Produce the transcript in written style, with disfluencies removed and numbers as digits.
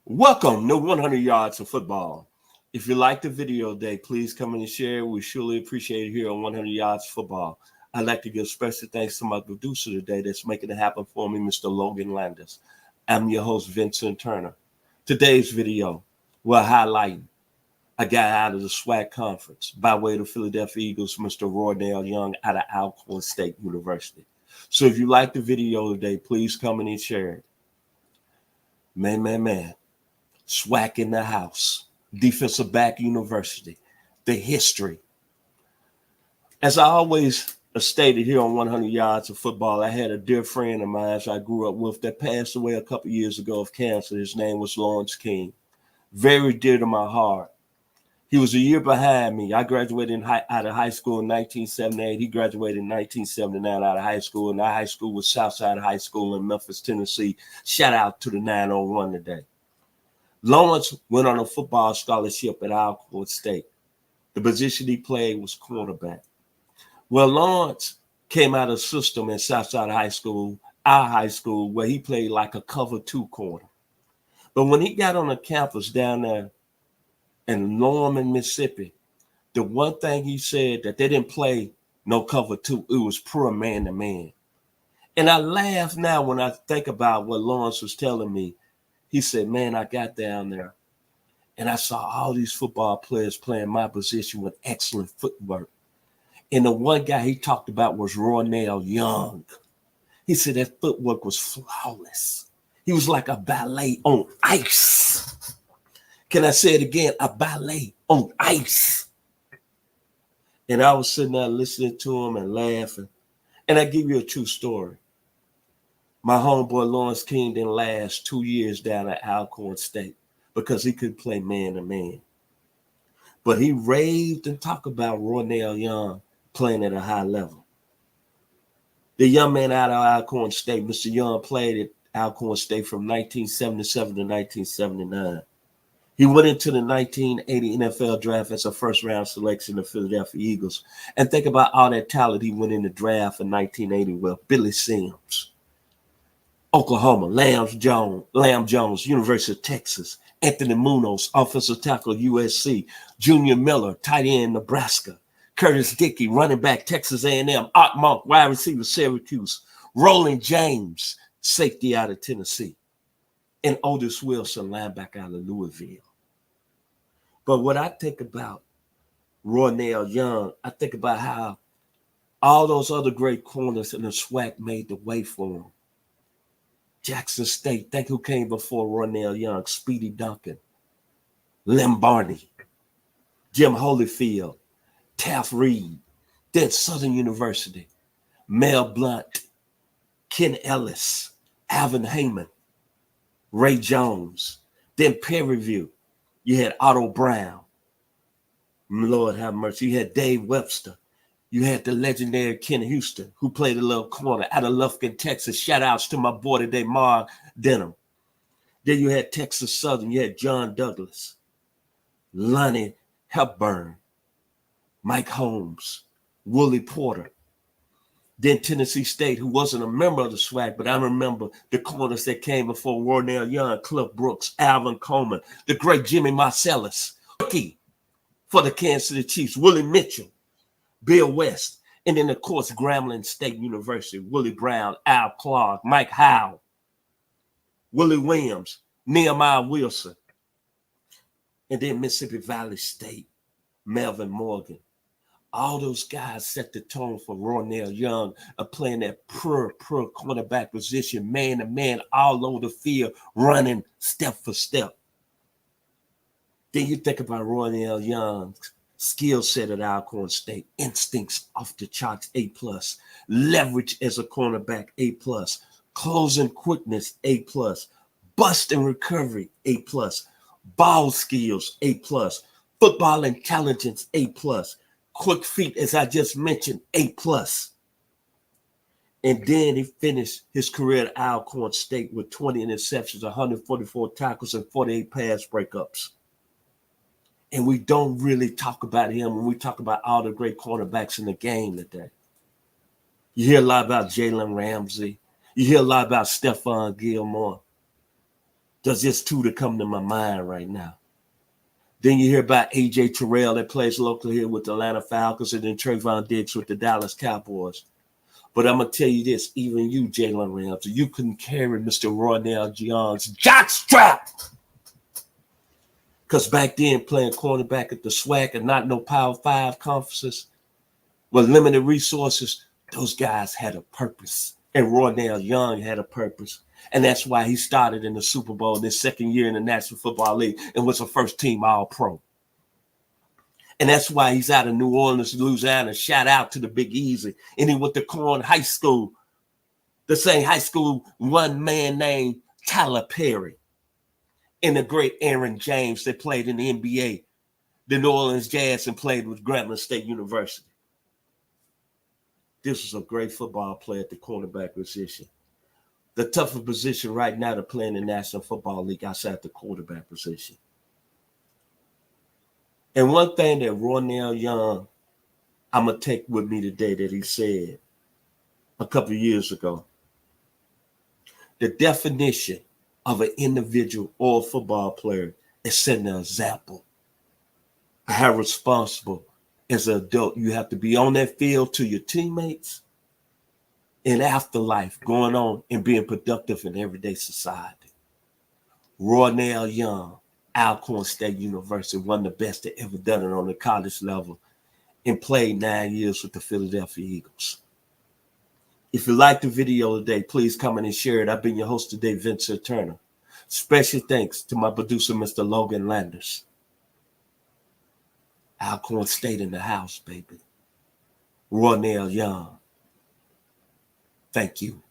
Welcome to 100 Yards of Football. If you like the video today, please come in and share. We surely appreciate it here on 100 Yards of Football. I'd like to give special thanks to my producer today that's making it happen for me, Mr. Logan Landis. I'm your host, Vincent Turner. Today's video, we're highlighting a guy out of the SWAC conference by way of the Philadelphia Eagles, Mr. Roynell Young out of Alcorn State University. So if you like the video today, please come in and share it. Man. SWAC in the house, defensive back university, the history. As I always stated here on 100 Yards of Football, I had a dear friend of mine I grew up with that passed away a couple years ago of cancer. His name was Lawrence King. Very dear to my heart. He was a year behind me. I graduated out of high school in 1978. He graduated in 1979 out of high school, and our high school was Southside High School in Memphis, Tennessee. Shout out to the 901 today. Lawrence went on a football scholarship at Alcorn State. The position he played was quarterback. Well, Lawrence came out of system in Southside High School, our high school, where he played like a cover two corner. But when he got on the campus down there in Norman, Mississippi, the one thing he said that they didn't play no cover two, it was pure man to man. And I laugh now when I think about what Lawrence was telling me. He said, man, I got down there and I saw all these football players playing my position with excellent footwork. And the one guy he talked about was Roynell Young. He said that footwork was flawless. He was like a ballet on ice. Can I say it again? A ballet on ice. And I was sitting there listening to him and laughing. And I give you a true story. My homeboy Lawrence King didn't last 2 years down at Alcorn State because he couldn't play man to man. But he raved and talked about Roynell Young playing at a high level. The young man out of Alcorn State, Mr. Young, played at Alcorn State from 1977 to 1979. He went into the 1980 NFL draft as a first-round selection of Philadelphia Eagles. And think about all that talent he went in the draft in 1980 with. Billy Sims, Oklahoma, Lamb Jones, University of Texas, Anthony Munoz, offensive tackle, USC, Junior Miller, tight end, Nebraska, Curtis Dickey, running back, Texas A&M, Art Monk, wide receiver, Syracuse, Roland James, safety out of Tennessee, and Otis Wilson, linebacker out of Louisville. But what I think about Roynell Young, I think about how all those other great corners in the SWAC made the way for him. Jackson State, think who came before Roynell Young, Speedy Duncan, Lem Barney, Jim Holyfield, Taft Reed, then Southern University, Mel Blount, Ken Ellis, Alvin Heyman, Ray Jones, then Perryview. You had Otto Brown, Lord have mercy. You had Dave Webster. You had the legendary Ken Houston, who played a little corner out of Lufkin, Texas. Shout outs to my boy today, Mark Denham. Then you had Texas Southern. You had John Douglas, Lonnie Hepburn, Mike Holmes, Willie Porter. Then Tennessee State, who wasn't a member of the SWAC, but I remember the corners that came before Roynell Young, Cliff Brooks, Alvin Coleman, the great Jimmy Marcellus, rookie for the Kansas City Chiefs, Willie Mitchell, Bill West, and then, of course, Grambling State University, Willie Brown, Al Clark, Mike Howe, Willie Williams, Nehemiah Wilson, and then Mississippi Valley State, Melvin Morgan. All those guys set the tone for Roynell Young playing that pure cornerback position, man to man, all over the field, running step for step. Then you think about Roynell Young's skill set at Alcorn State, instincts off the charts, A+, leverage as a cornerback, A+, closing quickness, A+, bust and recovery, A+, ball skills, A+, football intelligence, A+, quick feet, as I just mentioned, A+. And then he finished his career at Alcorn State with 20 interceptions, 144 tackles, and 48 pass breakups. And we don't really talk about him when we talk about all the great cornerbacks in the game today. You hear a lot about Jalen Ramsey. You hear a lot about Stephon Gilmore. There's just two that come to my mind right now. Then you hear about A.J. Terrell that plays locally here with the Atlanta Falcons, and then Trayvon Diggs with the Dallas Cowboys. But I'm going to tell you this, even you, Jalen Ramsey, you couldn't carry Mr. Roynell Young's jockstrap. Because back then, playing cornerback at the SWAC and not no Power 5 conferences with limited resources, those guys had a purpose. And Roynell Young had a purpose. And that's why he started in the Super Bowl in his second year in the National Football League and was a first-team All-Pro. And that's why he's out of New Orleans, Louisiana. Shout out to the Big Easy. And he went to Corn High School, the same high school, one man named Tyler Perry and the great Aaron James that played in the NBA, the New Orleans Jazz, and played with Grambling State University. This was a great football player at the cornerback position. The tougher position right now to play in the National Football League outside the quarterback position. And one thing that Roynell Young, I'm going to take with me today that he said a couple of years ago. The definition of an individual or a football player is setting an example. How responsible as an adult you have to be on that field to your teammates in afterlife, going on and being productive in everyday society. Roynell Young, Alcorn State University, one of the best that ever done it on the college level, and played 9 years with the Philadelphia Eagles. If you liked the video today, please comment and share it. I've been your host today, Vincent Turner. Special thanks to my producer, Mr. Logan Landers. Alcorn State in the house, baby. Roynell Young. Thank you.